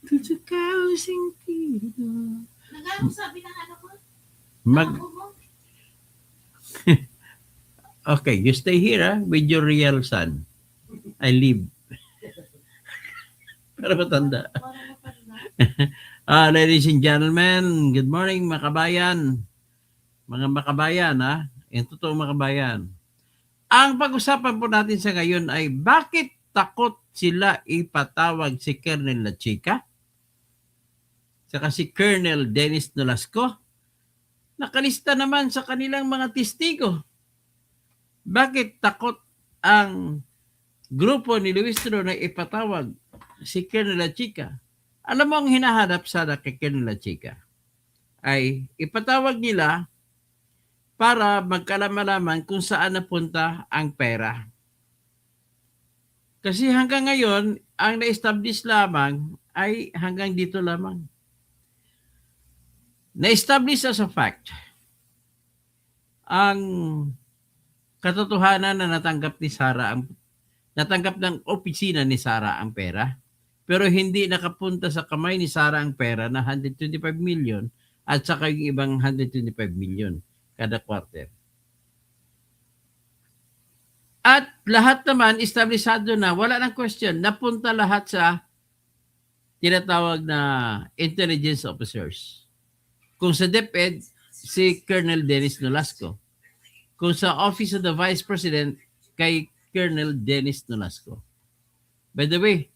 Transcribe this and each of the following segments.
Tutukaw sentido. Nagano sabi ng ano ko? Mag Ako mo? Okay, you stay here with your real son. I leave. Para matanda. Parang matanda. Ladies and gentlemen, good morning mga kabayan. Mga makabayan yung totoong makabayan. Ang pag-usapan po natin sa ngayon ay bakit takot sila ipatawag si Colonel La Chica? Saka si Colonel Dennis Nolasco? Nakalista naman sa kanilang mga testigo. Bakit takot ang grupo ni Luis Tro na ipatawag si Colonel La Chica? Alam mo ang hinahanap sana kay Colonel La Chica ay ipatawag nila para magkalamalaman kung saan napunta ang pera. Kasi hanggang ngayon, ang na-establish lamang ay hanggang dito lamang. Na-establish as a fact ang katotohanan na natanggap ng opisina ni Sara ang pera, pero hindi nakapunta sa kamay ni Sara ang pera na 125 million at saka yung ibang 125 million kada quarter. At lahat naman establishado na, wala nang question, napunta lahat sa tinatawag na intelligence officers. Kung sa DepEd, si Colonel Dennis Nolasco. Kung sa Office of the Vice President, kay Colonel Dennis Nolasco. By the way,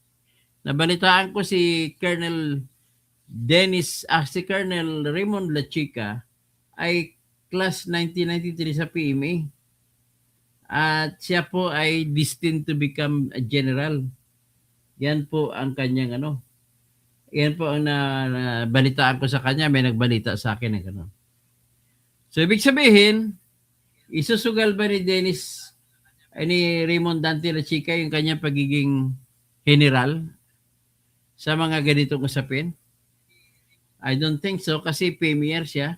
nabalitaan ko si Colonel Raymond La Chica ay class 1993 sa PMA. At siya po ay destined to become a general. Yan po ang kanyang yan po ang nabalitaan ko sa kanya. May nagbalita sa akin ng gano'n. So, ibig sabihin, isusugal ba ni Raymond Dante La Chica yung kanyang pagiging general sa mga ganitong usapin? I don't think so kasi premier siya.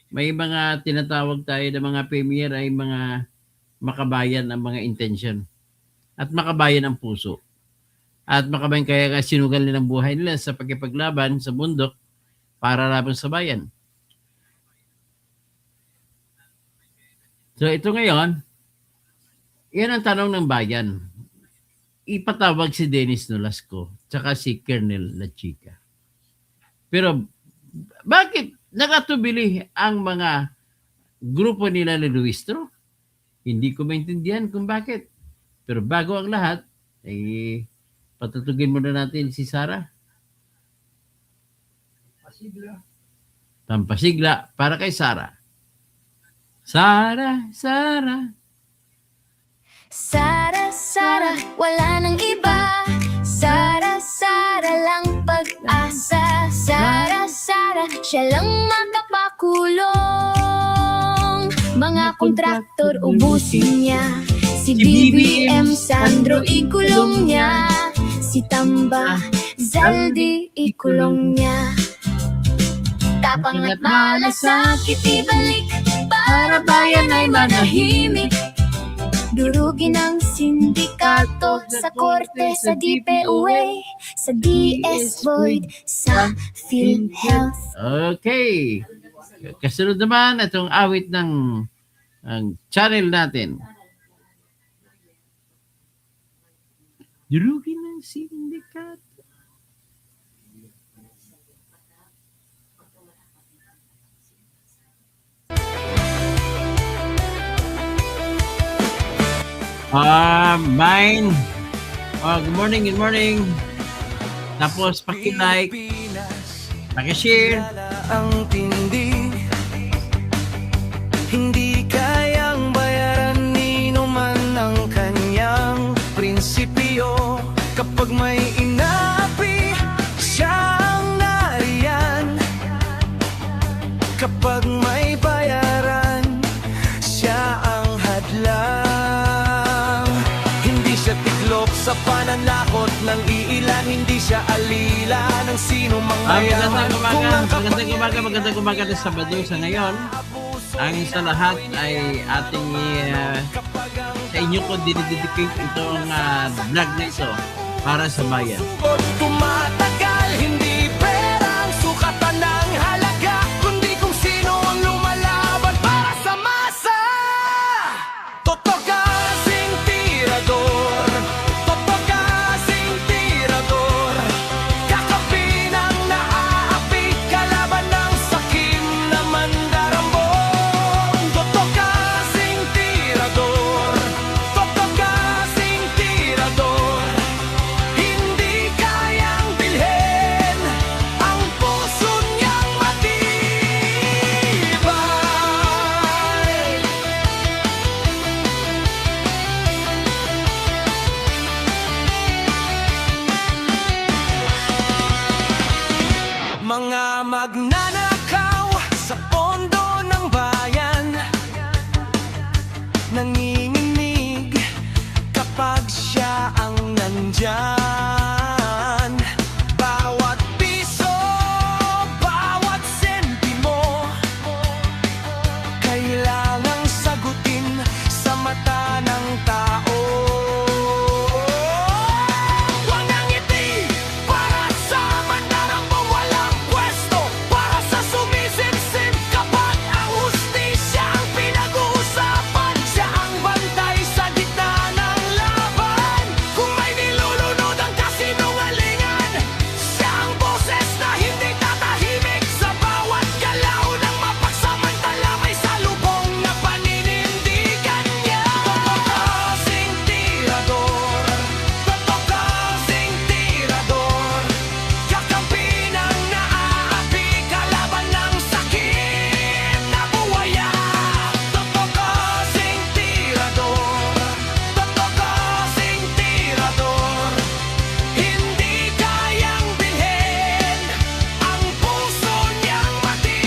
May mga tinatawag tayo na mga premier ay mga makabayan ang mga intention. At makabayan ang puso. At makabayan kaya sinugal nilang buhay nila sa pagkipaglaban sa bundok para laban sa bayan. So ito ngayon, yan ang tanong ng bayan. Ipatawag si Dennis Nolasco tsaka si Colonel La Chica. Pero bakit nakatubili ang mga grupo nila ni Luis Tro? Hindi ko maintindihan kung bakit. Pero bago ang lahat, patutugin muna natin si Sara. Pampasigla para kay Sara. Sara, Sara. Sara, Sara, wala nang iba. Sara, Sara lang pag-asa. Sara, Sara, siya lang makapakulong. Mga kontraktor ubusin niya. Si BBM Sandro ikulong niya. Si Tamba Zaldi ikulong niya. Tapang at malasakit ibalik para bayan ay manahimik. Durugin ang sindikato sa korte, sa DPUA, sa DS Void, sa PhilHealth. Okay. Kasunod naman itong awit ng channel natin. Durugin ang sindikato. Mine. Good morning. Tapos paki-like, paki-share. Ang tindi, hindi kayang bayaran ni numan ang kanyang prinsipyo. Kapag may inapi, siya ang nariyan. Kapag may bayaran, siya ang hadlang. Hindi siya tiklop sa pananakot ng iilan. Hindi siya alila ng sino mang mayaman. Magandang umaga na Sabado sa ngayon. Ang sa lahat ay ating sa inyo ko dinidedicate itong vlog na ito para sa bayan. Tumatagal Bawat piso, bawat sentimo, kailangang sagutin sa mata ng tao. Huwag nang ngiti para sa mandarang walang pwesto, para sa sumisimsim kapag ang hustisya ang pinag-uusapan. Siya ang bantay sa gitna ng laban. Kung may nilulunod ang kasinungalingan, siya ang boses na hindi tatahimik. Sa bawat galaw ng mapagsamantala may salubong na paninindigan niya. Kasing tirador, kasing tirador, kakampi ng naaapi, kalaban ng sakit na buwaya. Kasing tirador, kasing tirador, hindi kayang bilhin ang puso niyang matibay.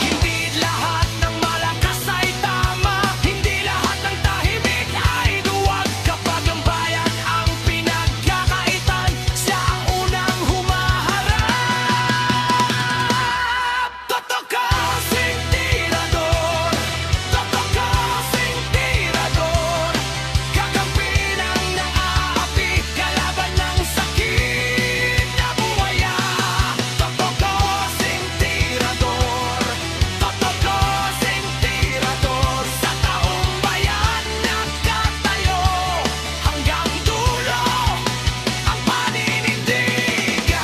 Hindi lahat ng malakas ay tama, hindi lahat ng tahimik ay duwag. Kapag ang bayan ang pinagkakaitan, siya ang unang humaharap. Kasing tirador, kasing tirador, kakampi ng naaapi, kalaban ng sakit na buwaya. Kasing tirador, kasing tirador, sa taong bayan nakatayo, hanggang dulo ang paninindigan.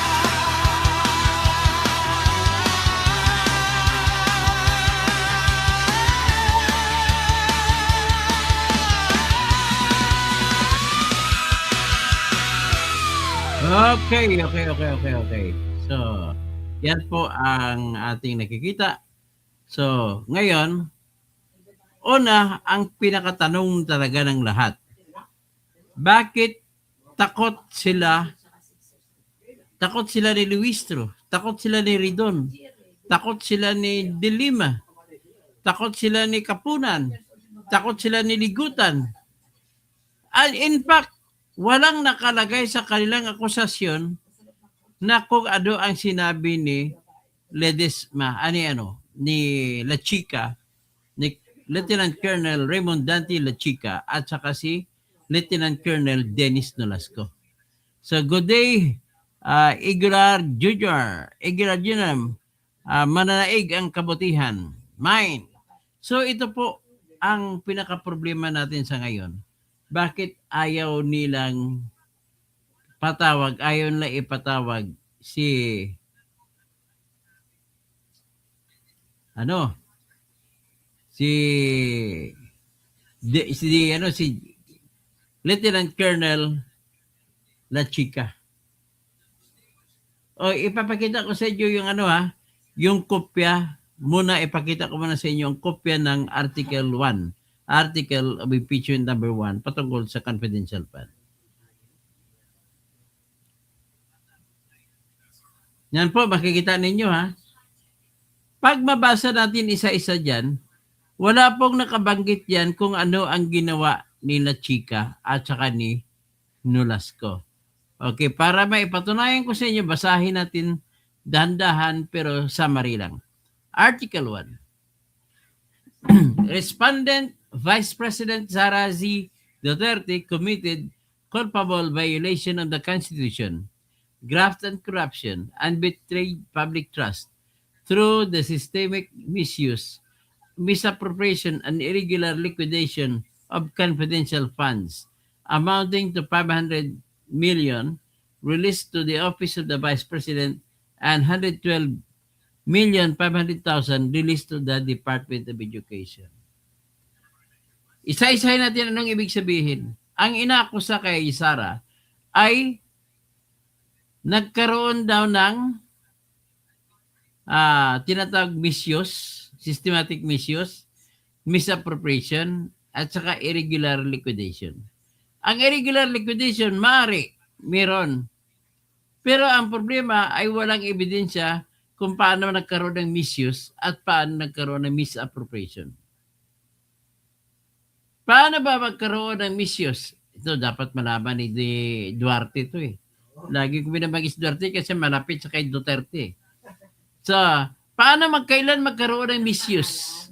Okay. So, yan po ang ating nakikita. So, ngayon, una, ang pinakatanong talaga ng lahat. Bakit takot sila? Takot sila ni Luistro, takot sila ni Ridon, takot sila ni De Lima, takot sila ni Kapunan, takot sila ni Ligutan. And in fact, walang nakalagay sa kanilang akusasyon na kung ano ang sinabi ni Ledesma, ni La Chica, ni Lieutenant Colonel Raymond Dante La Chica, at saka si Lieutenant Colonel Dennis Nolasco. So, good day, Igular Jr., mananaig ang kabutihan, mine. So, ito po ang pinaka-problema natin sa ngayon. Bakit ayaw nilang ayaw nila ipatawag si Lieutenant Colonel La Chica. O ipapakita ko sa inyo yung yung kopya. Muna ipakita ko muna sa inyo ang kopya ng Article 1. Article of Impeachment number 1 patungkol sa confidential fund. Yan po, makikita ninyo Pag mabasa natin isa-isa dyan, wala pong nakabanggit yan kung ano ang ginawa ni La Chica at saka ni Nolasco. Okay, para maipatunayan ko sa inyo, basahin natin dahan-dahan pero summary lang. Article 1. Respondent Vice President Sara Z. Duterte committed culpable violation of the Constitution, graft and corruption, and betrayed public trust through the systemic misuse, misappropriation, and irregular liquidation of confidential funds amounting to 500 million released to the Office of the Vice President and 112,500,000 released to the Department of Education. Isa-isahin natin anong ibig sabihin. Ang inaakusa kay Sara ay nagkaroon daw ng tinatawag misuse, systematic misuse, misappropriation, at saka irregular liquidation. Ang irregular liquidation, meron. Pero ang problema ay walang ebidensya kung paano nagkaroon ng misuse at paano nagkaroon ng misappropriation. Paano ba magkaroon ng misuse? Ito dapat malaman ni Duarte ito eh. Lagi ko binabagis Duarte kasi malapit sa kay Duterte. So, paano kailan magkaroon ng misuse?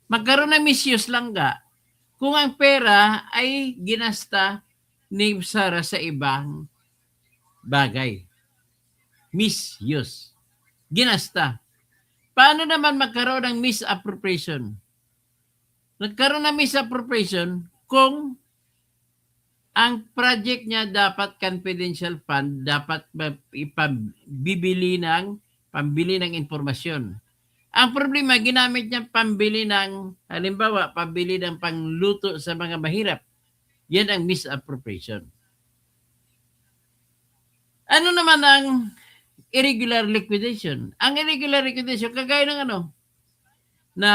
Magkaroon ng misuse lang ga kung ang pera ay ginasta ni Sara sa ibang bagay. Misuse. Ginasta. Paano naman magkaroon ng misappropriation? Nagkaroon ng misappropriation kung ang project niya dapat confidential fund, dapat pambili ng impormasyon. Ang problema, ginamit niya pambili ng, halimbawa, pambili ng pangluto sa mga mahirap. Yan ang misappropriation. Ano naman ang irregular liquidation? Ang irregular liquidation, kagaya ng na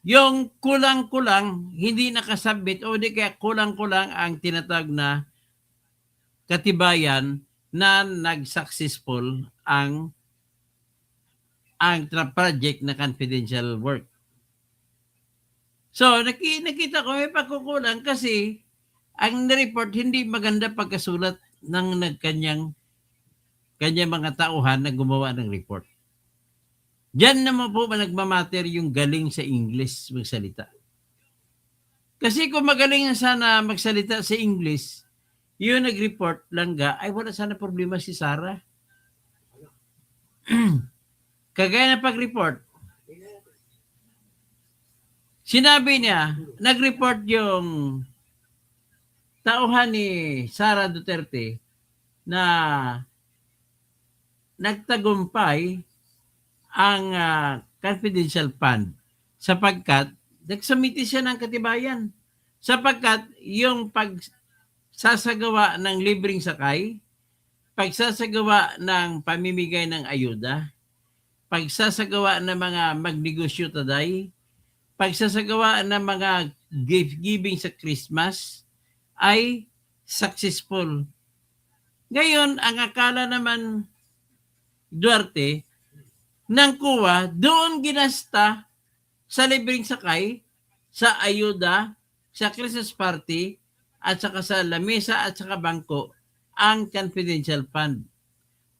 yung kulang-kulang, hindi nakasabit o di kaya kulang-kulang ang tinatawag na katibayan na nag-successful ang project na confidential work. So, nakita ko may pagkukulang kasi ang report hindi maganda pagkasulat ng kanyang mga tauhan na gumawa ng report. Diyan naman po nagmamatter yung galing sa English magsalita. Kasi kung magaling na sana magsalita sa English, yung nag-report lang ay wala sana problema si Sarah. Kagaya na pag-report, sinabi niya, nag-report yung tauhan ni Sara Duterte na nagtagumpay ang confidential fund sapagkat nagsumiti siya ng katibayan sapagkat yung pagsasagawa ng libreng sakay, pagsasagawa ng pamimigay ng ayuda, pagsasagawa ng mga magnegosyo taday, pagsasagawa ng mga gift-giving sa Christmas ay successful. Ngayon, ang akala naman Duarte ng kuwa, doon ginasta sa libreng sakay, sa ayuda, sa Christmas party, at saka sa lamesa at saka bangko, ang confidential fund.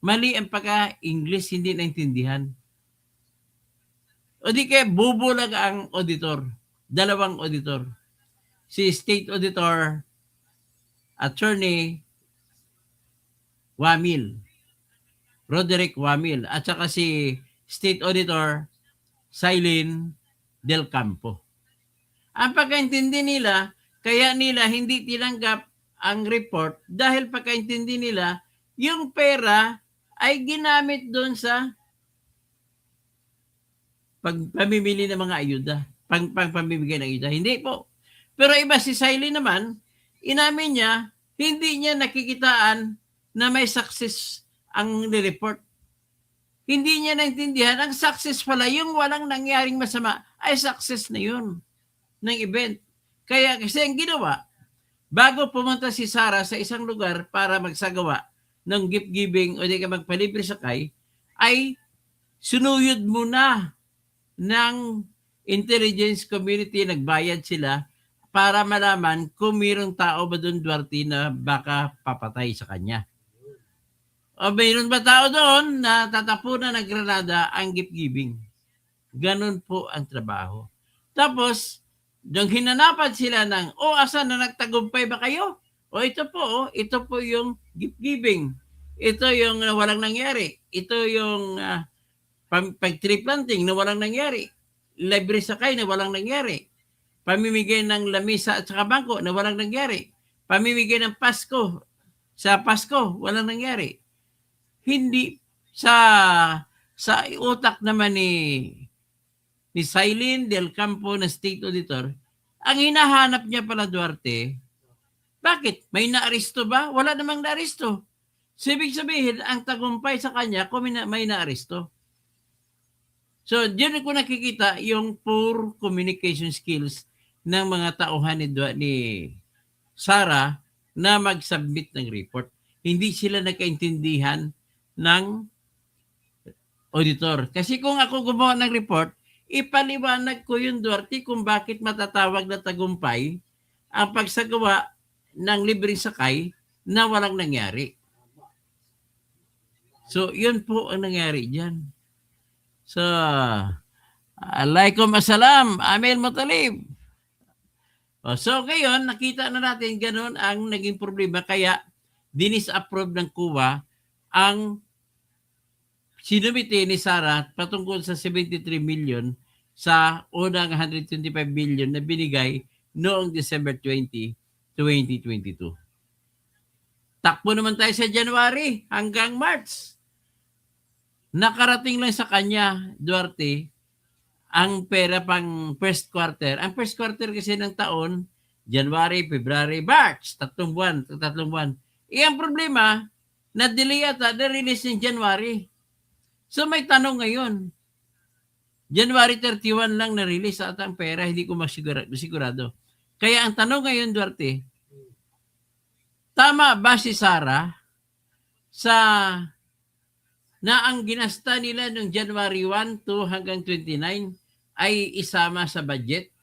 Mali ang pagka-English, hindi naintindihan. O di kaya bubulag ang auditor. Dalawang auditor. Si State Auditor, Attorney Wamil, Roderick Wamil, at saka si State Auditor Silene Del Campo. Ang pagkaintindi nila, kaya nila hindi tinanggap ang report dahil pagkaintindi nila, yung pera ay ginamit doon sa pamimili ng mga ayuda, pamimigay ng ayuda. Hindi po. Pero iba si Silene naman, inamin niya, hindi niya nakikitaan na may success ang report. Hindi niya naintindihan, ang success pala, yung walang nangyaring masama, ay success na yun ng event. Kaya kasi ang ginawa, bago pumunta si Sara sa isang lugar para magsagawa ng gift-giving o di ka magpalibre sakay, ay sunuyod muna ng intelligence community, nagbayad sila para malaman kung mayroong tao ba doon Duarte na baka papatay sa kanya. O mayroon ba tao doon na tatapunan ng granada ang gift-giving? Ganun po ang trabaho. Tapos, nung hinanapan sila ng, asan na nagtagumpay ba kayo? Ito po yung gift-giving. Ito yung walang nangyari. Ito yung pag-tree planting na walang nangyari. Libre sakay na walang nangyari. Pamimigay ng lamisa at saka bangko na walang nangyari. Pamimigay ng Pasko sa Pasko, walang nangyari. Hindi sa utak naman ni Silene Del Campo na State Auditor, ang hinahanap niya pala Duarte, bakit? May naaresto ba? Wala namang naaresto. So, ibig sabihin, ang tagumpay sa kanya kung may naaresto. So, diyan ko nakikita yung poor communication skills ng mga tauhan ni Sara na mag-submit ng report. Hindi sila nagkaintindihan ng auditor. Kasi kung ako gumawa ng report, ipaliwanag ko yung Duarte kung bakit matatawag na tagumpay ang pagsagawa ng libreng sakay na walang nangyari. So, yun po ang nangyari dyan. So, alaikum assalam, Amel Mutalib. So, ngayon, nakita na natin ganun ang naging problema. Kaya, dinis-approve ng COA ang sinumite ni Sara patungkol sa 73 million sa unang 125 billion na binigay noong December 20, 2022. Takbo naman tayo sa January hanggang March. Nakarating lang sa kanya, Duarte, ang pera pang first quarter. Ang first quarter kasi ng taon, January, February, March, tatlong buwan. Ang problema, na-delay ata, na-release ng January. So may tanong ngayon, January 31 lang na-release ata ang pera, hindi ko masigurado. Kaya ang tanong ngayon, Duarte, tama ba si Sara sa na ang ginasta nila noong January 1 to hanggang 29 ay isama sa budget?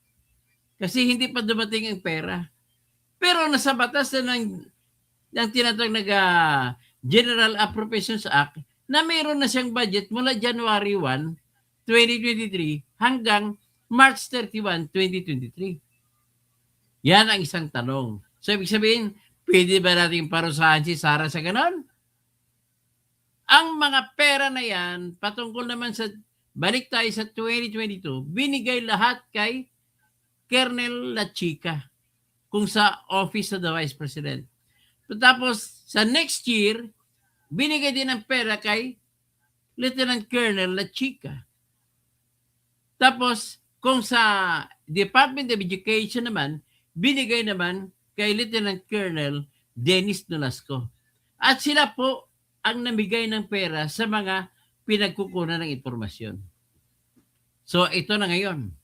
Kasi hindi pa dumating ang pera. Pero nasa batas na ng tinatawag na General Appropriations Act na mayroon na siyang budget mula January 1, 2023 hanggang March 31, 2023. Yan ang isang tanong. So, ibig sabihin, pwede ba natin parusahan si Sara sa ganon? Ang mga pera na yan, patungkol naman sa, balik tayo sa 2022, binigay lahat kay Colonel La Chica kung sa Office of the Vice President. Tapos, sa next year, binigay din ang pera kay Lieutenant Colonel La Chica. Tapos, kung sa Department of Education naman, binigay naman kay Lieutenant Colonel Dennis Nolasco. At sila po ang namigay ng pera sa mga pinagkukunan ng impormasyon. So, ito na ngayon.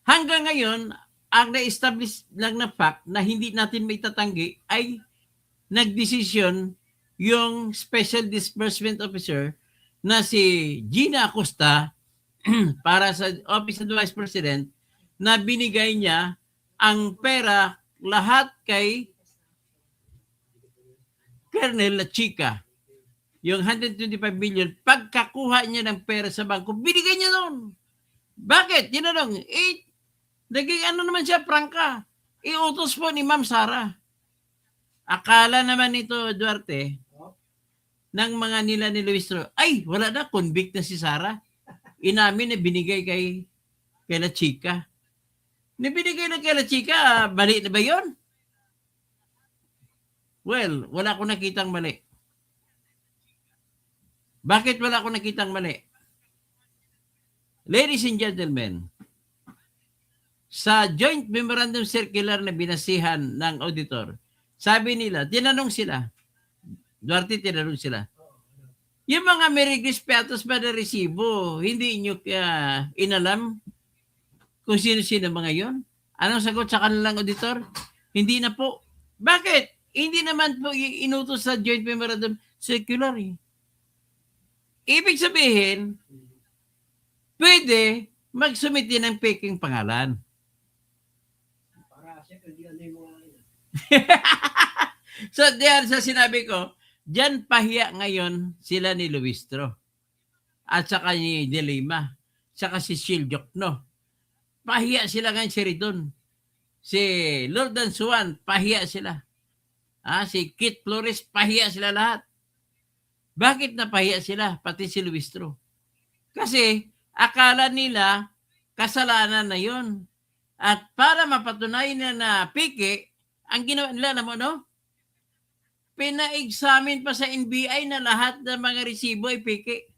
Hanggang ngayon, ang na-establish lang na fact na hindi natin may tatanggi ay nagdesisyon yung Special Disbursement Officer na si Gina Acosta para sa Office of the Vice President na binigay niya ang pera lahat kay Colonel La Chica. Yung 125 million, pagkakuha niya ng pera sa bangko, binigay niya noon. Bakit? Tinanong, naging ano naman siya, prangka. Iutos po ni Ma'am Sara. Akala naman nito, Duarte, ng mga nila ni Luis Tro, ay, wala na, convict na si Sara. Inamin na binigay kay La Chica. Nibinigay na kay La Chica, mali na ba yun? Well, wala ko nakitang mali. Bakit wala ko nakitang mali? Ladies and gentlemen, sa Joint Memorandum Circular na binasihan ng auditor, sabi nila, tinanong sila, Duarte tinanong sila, yung mga merigris piatos ba na resibo, hindi nyo inalam kung sino-sino mga yon? Anong sagot sa kanilang auditor? Hindi na po. Bakit? Hindi naman po inutos sa Joint Memorandum Circular. Ibig sabihin, pwede magsumiti ng peking pangalan. So, diyan sa sinabi ko, diyan pahiya ngayon sila ni Luistro at saka ni De Lima, saka si Shil Jokno. Pahiya sila ngayon si Ridon. Si Lord Dan Suan, pahiya sila. Si Kit Flores, pahiya sila lahat. Bakit napahiya sila? Pati si Luistro. Kasi akala nila kasalanan na yon. At para mapatunayan na piki, ang ginawa nila, alam mo, no? Pina-examine pa sa NBI na lahat ng mga resibo ay piki.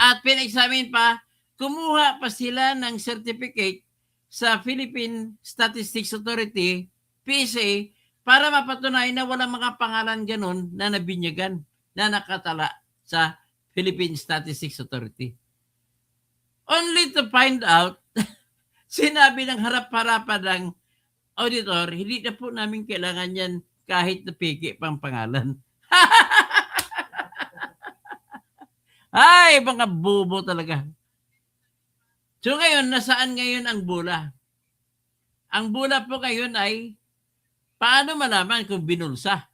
At pina-examine pa, kumuha pa sila ng certificate sa Philippine Statistics Authority, PSA, para mapatunayan na walang mga pangalan ganun na nabinyagan, na nakatala sa Philippine Statistics Authority. Only to find out, sinabi ng harap-harapan ng auditor, hindi na po namin kailangan yan kahit na piki pang pangalan. Ay, mga bobo talaga. So ngayon, nasaan ngayon ang bula? Ang bula po ngayon ay paano malaman kung binulsa?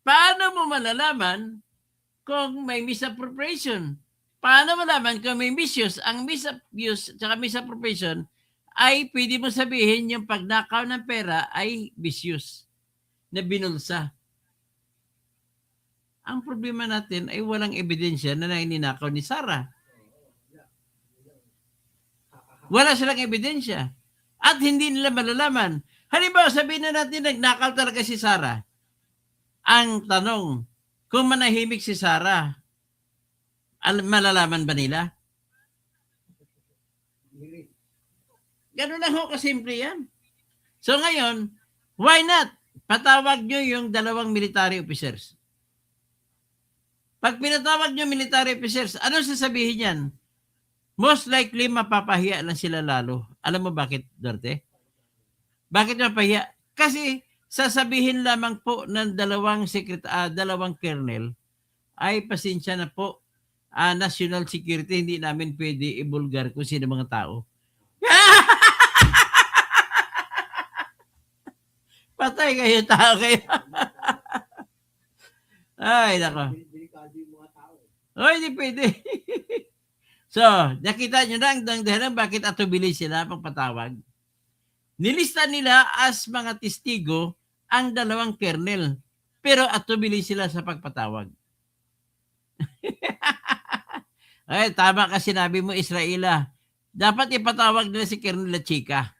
Paano mo malalaman kung may misappropriation? Paano malaman kung may misuse? Ang misuse at misappropriation ay pwede mo sabihin yung pagnakaw ng pera ay misuse na binulsa. Ang problema natin ay walang ebidensya na ninakaw ni Sarah. Wala silang ebidensya. At hindi nila malalaman. Halimbawa, sabihin na natin nagnakaw talaga si Sarah. Ang tanong, kung manahimik si Sarah, malalaman ba nila? Ganun lang ho kasimple yan. So ngayon, why not? Patawag nyo yung 2 military officers. Pag pinatawag nyo military officers, ano sasabihin yan? Most likely, mapapahiya lang sila lalo. Alam mo bakit, Duterte? Bakit mapahiya? Kasi sasabihin lamang po ng 2 colonel, ay pasensya na po, national security, hindi namin pwede ibulgar kung sino mga tao. Patay kayo, tao kayo. Ay, nako. Ay, hindi pwede. So, nakita nyo na ang dahilan bakit atubili sila pagpatawag. Nilista nila as mga testigo ang 2 colonel, pero atubili sila sa pagpatawag. Ay, tama ka sinabi mo, Israela. Dapat ipatawag nila si Colonel La Chica.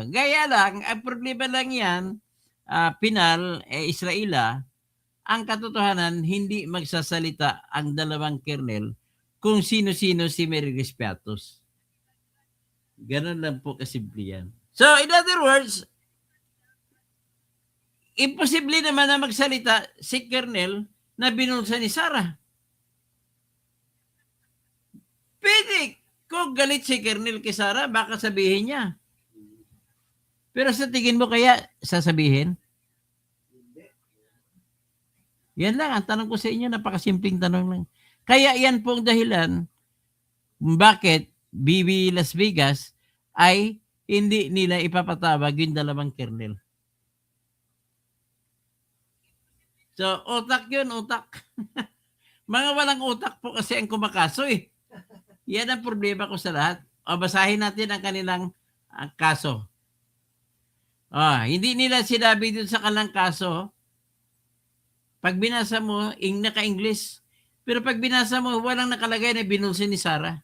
Gaya lang, ang problema lang yan, Pinal, Israela, ang katotohanan, hindi magsasalita ang 2 colonel kung sino-sino si Mary Respiatos. Ganun lang po kasimple yan. So, in other words, imposible naman na magsalita si Colonel na binulsa ni Sarah. Pwede. Kung galit si Colonel kay Sarah, baka sabihin niya. Pero sa tingin mo kaya sasabihin? Yan lang, ang tanong ko sa inyo, napakasimpleng tanong lang. Kaya yan pong dahilan bakit BB Las Vegas ay hindi nila ipapatawag yung 2 colonel. So, utak yun, utak. Mga walang utak po kasi ang kumakaso eh. Yan ang problema ko sa lahat. Basahin natin ang kanilang kaso. Hindi nila sinabi dun sa kanilang kaso. Pag binasa mo, naka-English. Pero pag binasa mo, walang nakalagay na binulsa ni Sarah.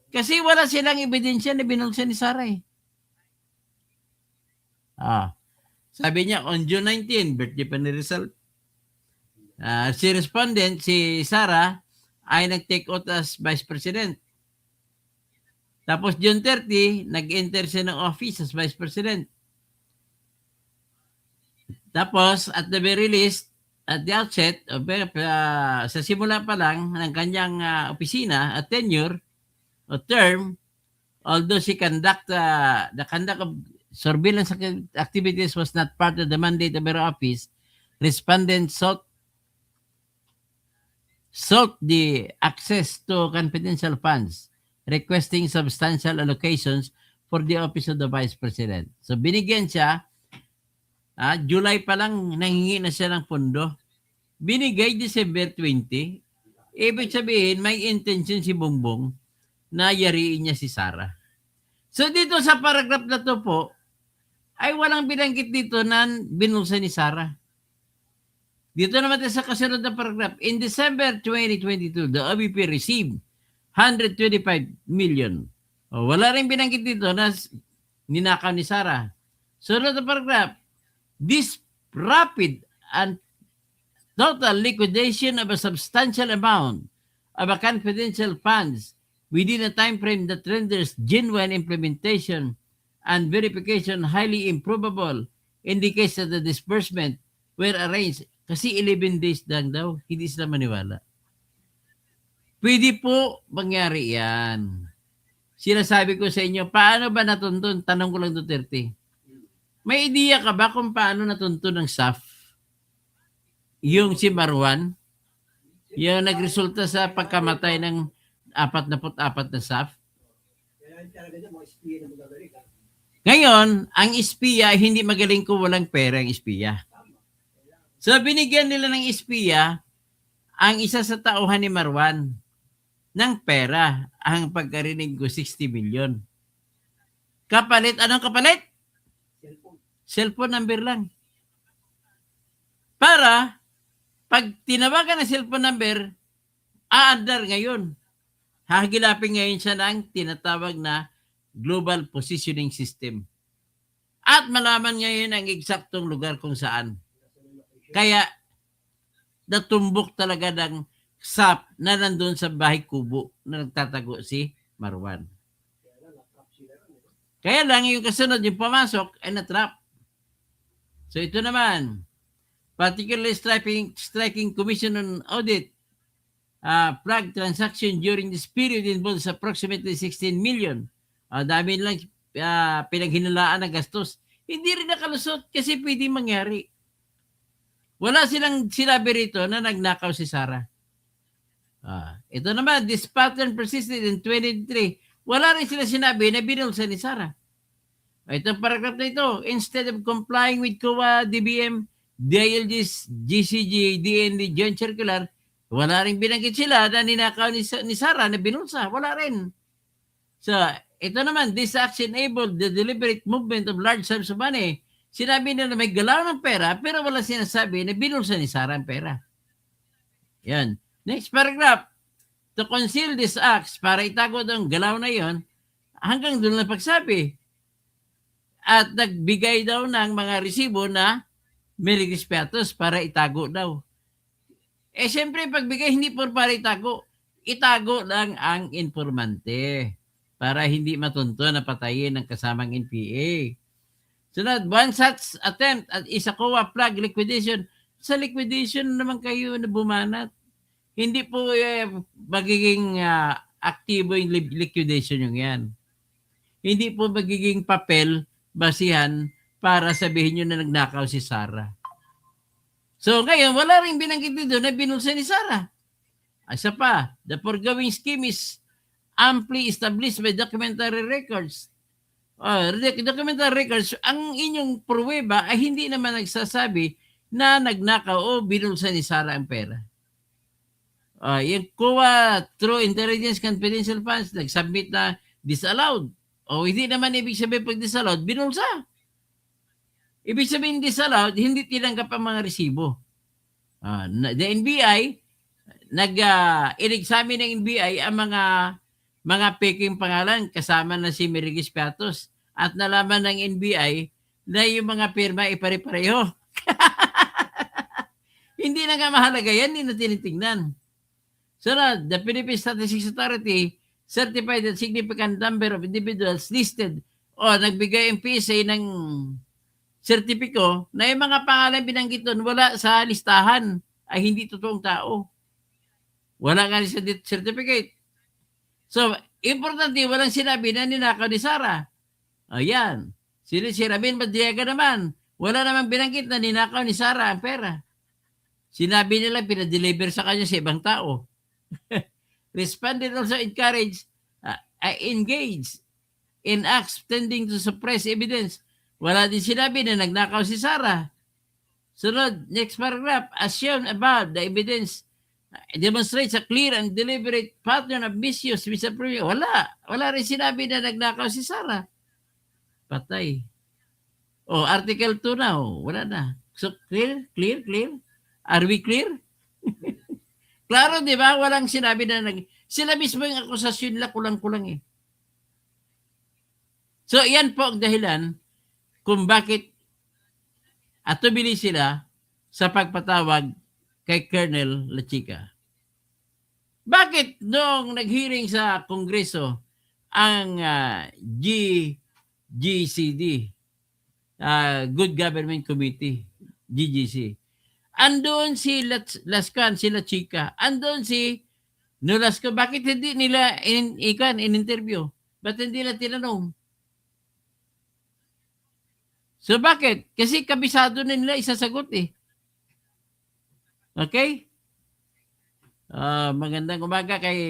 Kasi wala silang ebidensya na binulsa ni Sarah eh. Sabi niya, on June 19, birthday pa ni Rizal. Si respondent, si Sarah, ay nag-take out as Vice President. Tapos June 30, nag-enter siya ng office as Vice President. Tapos, at the very least, at the outset, sa simula pa lang ng kanyang opisina at tenure o term, although she the conduct of surveillance activities was not part of the mandate of her office, respondent sought the access to confidential funds, requesting substantial allocations for the office of the Vice President. So binigyan siya, July pa lang nanghingi na siya ng pondo. Binigay December 20. Ibig sabihin, may intention si Bongbong na yariin niya si Sarah. So dito sa paragraph na to po, ay walang binanggit dito na binulsa ni Sarah. Dito naman sa kasunod na paragraph, in December 2022, the OVP received 125 million. Wala rin binanggit dito na ninakaw ni Sarah. Sunod na paragraph, this rapid and total liquidation of a substantial amount of a confidential funds within a time frame that renders genuine implementation and verification highly improbable in the case of the disbursement were arranged. Kasi 11 days lang daw, hindi sila maniwala. Pwede po mangyari yan. Sinasabi ko sa inyo, paano ba natuntun? Tanong ko lang, Duterte. May idea ka ba kung paano natuntun ng SAF? Yung si Marwan, Yung nagresulta sa pagkamatay ng 44 na staff. Ngayon, ang espiya, hindi magaling kung walang pera ang espiya. So, binigyan nila ng espiya ang isa sa tauhan ni Marwan ng pera. Ang pagkarinig ko, 60 million. Kapalit, anong kapalit? Cellphone number lang. Para, pag tinawagan ng cellphone number, aandar ngayon. Hahagilapin ngayon siya ng tinatawag na Global Positioning System. At malaman ngayon ang eksaktong lugar kung saan. Kaya, natumbok talaga ng SAP na nandun sa bahay kubo na nagtatago si Marwan. Kaya lang, yung kasunod, yung pumasok, ay natrap. So ito naman, particularly striking Commission on Audit, flag transaction during this period involves approximately 16 million. Dami lang pinaghinalaan na gastos. Hindi rin nakalusot kasi pwede mangyari. Wala silang sinabi rito na nagnakaw si Sarah. Ito naman, this pattern persisted in 2023. Wala rin sila sinabi na binulsa ni Sarah. Itong paragraph na ito, instead of complying with COA, DBM, DILG's, GCG, DND, Joint Circular, wala rin binanggit sila na ninakaw ni Sarah na binulsa. Wala rin. So, ito naman, this action enabled the deliberate movement of large sums of money. Sinabi nila na may galaw ng pera, pero wala sinasabi na binulsa ni Sarah ang pera. Yan. Next paragraph. To conceal these acts, para itago daw ang galaw na yon, hanggang doon na pagsabi. At nagbigay daw ng mga resibo na Merigis Piatos para itago daw. Siyempre, pagbigay hindi po para itago. Itago lang ang informante para hindi matunto na patayin ng kasamang NPA. Sunod, one such attempt at Isacoa flag liquidation. Sa liquidation naman kayo na bumanat. Hindi po magiging aktibo yung liquidation yung yan. Hindi po magiging papel basihan para sabihin nyo na nagnakaw si Sarah. So ngayon, wala rin binanggit dito na binulsa ni Sarah. Isa pa, the foregoing scheme is amply established by documentary records. Documentary records, ang inyong pruweba ay hindi naman nagsasabi na nagnakaw o binulsa ni Sarah ang pera. Yung COA through intelligence confidential funds, nagsubmit na disallowed. O hindi naman ibig sabihin pag disallowed, binulsa. Ibig sabihin disallowed, hindi tinanggap ang mga resibo. The NBI, in-examine ng NBI ang mga peking pangalan kasama na si Merigis Piatos at nalaman ng NBI na yung mga pirma ay pare-pareho. Hindi na nga mahalaga yan, hindi na tinitingnan. Sunod, the Philippine Statistics Authority certified that significant number of individuals listed o nagbigay ang PSA ng sertipiko na yung mga pangalan binanggit doon wala sa listahan ay hindi totoong tao. Wala nga sa certificate. So, importante, walang sinabi na ninakaw ni Sarah. Ayan. Si Ramin Madriaga naman, wala namang binanggit na ninakaw ni Sarah ang pera. Sinabi nila, pinadeliver sa kanya sa ibang tao. Responded also encouraged, engaged in acts tending to suppress evidence. Wala din sinabi na nagnakaw si Sarah. Sunod, next paragraph, as shown above, the evidence demonstrates a clear and deliberate pattern of misappropriation. Wala rin sinabi na nagnakaw si Sarah. Patay. Article 2 na, wala na. So, clear? Are we clear? Klaro, di ba? Walang sinabi na sila mismo yung akusasyon nila, kulang-kulang eh. So, yan po ang dahilan kung bakit atubili sila sa pagpatawag kay Colonel Lachica. Bakit noong nag-hearing sa Kongreso ang GGCD, Good Government Committee, GGC, andun si Lascan, si Lachica, andun si Nolasco, bakit hindi nila in-interview? Ba't hindi nila tinanong? So bakit? Kasi kabisado na nila isasagot eh. Okay? Magandang umaga kay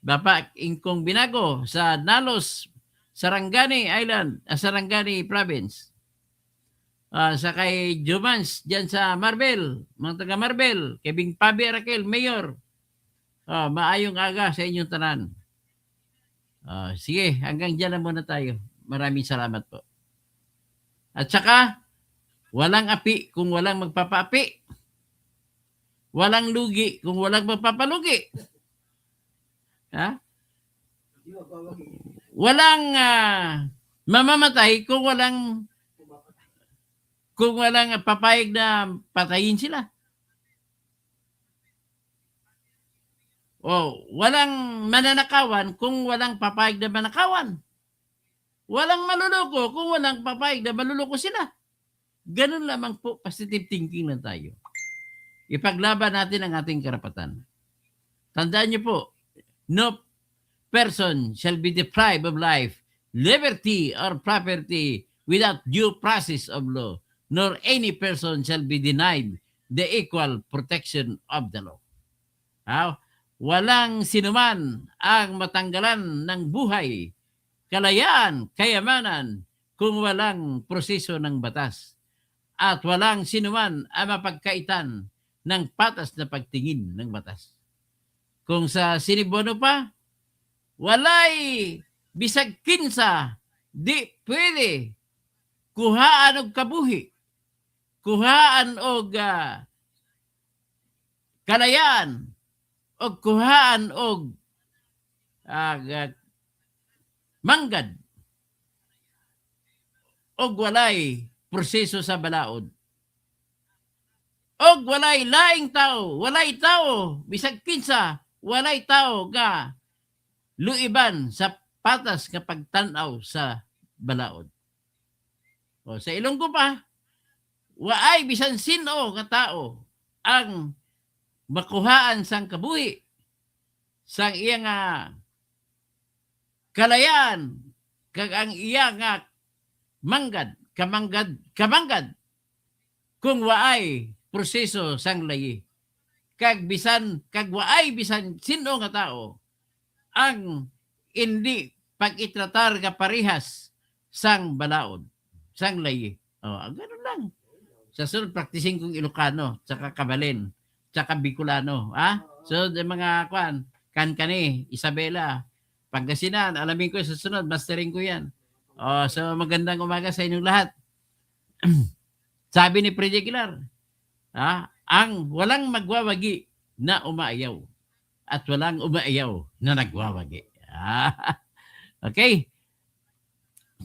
Bapak Ingkong Binago sa Nalos, Sarangani Island, Sarangani Province. Sa kay Jumans dyan sa Marbel, mga taga Marbel, kay Bing Pabi Raquel, Mayor. Maayong aga sa inyong tanan. Sige, hanggang dyan na muna tayo. Maraming salamat po. At saka, walang api kung walang magpapaapi. Walang lugi kung walang magpapalugi. Ha? Walang mamamatay kung walang papayag na patayin sila. Walang mananakawan kung walang papayag na manakawan. Walang maluloko kung walang papayag na maluloko sila. Ganun lamang po, positive thinking lang tayo. Ipaglaban natin ang ating karapatan. Tandaan niyo po, no person shall be deprived of life, liberty, or property without due process of law, nor any person shall be denied the equal protection of the law. Walang sinuman ang matanggalan ng buhay, kalayaan, kayamanan kung walang proseso ng batas. At walang sinuman ang mapagkaitan ng patas na pagtingin ng batas. Kung sa sinibono pa, walay bisag kinsa, di pwede kuhaan og kabuhi, kuhaan og kalayaan, og kuhaan og manggad, og walay proseso sa balaod. Og walay laing tao, bisag kinsa, walay tao nga luiban sa patas nga pagtanaw sa balaod. Sa Ilonggo pa, waay bisan sino nga tao ang makuhaan sang kabuhi, sang iya nga kalayaan, kag ang iya nga kamanggad, kung waay proseso sang layi. Kag waay bisan sino nga tao ang hindi pag-itratar ka parihas sang balaod, sang layi. Ganun lang. Sa sunod, practicing kong Ilocano, tsaka Kabalen, tsaka Bicolano. So, mga Kankani, Isabela, Pangasinan, alamin ko sa sunod, mastering ko yan. So, magandang umaga sa inyong lahat. Sabi ni Freddy Aguilar, ang walang magwawagi na umaayaw at walang umaayaw na nagwawagi. Okay.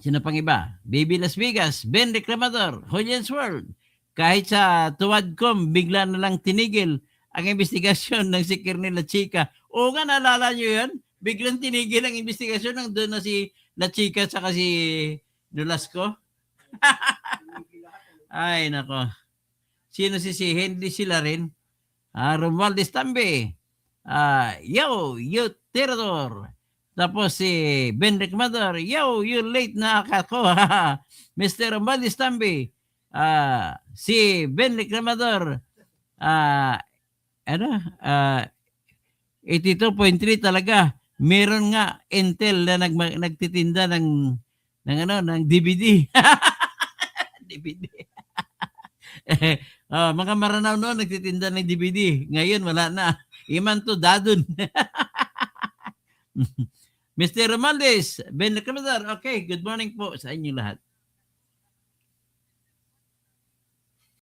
Sino pang iba? Baby Las Vegas, Ben Reclamador, Julian's World. Kahit sa Tuwadcom, bigla na lang tinigil ang investigasyon ng si Kernel La Chica. Nga, naalala nyo yun? Biglang tinigil ang investigasyon ng doon na si La Chica at si Nolasco. Ay, nako. Sino si Henry sila rin? Romualdez Tambe. You Terador. Tapos si Ben Reclamador. You late na ako. Mr. Romualdez Tambe. Si Ben Reclamador. 82.3 talaga. Meron nga Intel na nagtitinda ng DVD. DVD. Mga maranaw noon nagtitinda ng DVD. Ngayon wala na. Iman to dadun. Mr. Romualdez, Ben Reclamador. Okay, good morning po sa inyong lahat.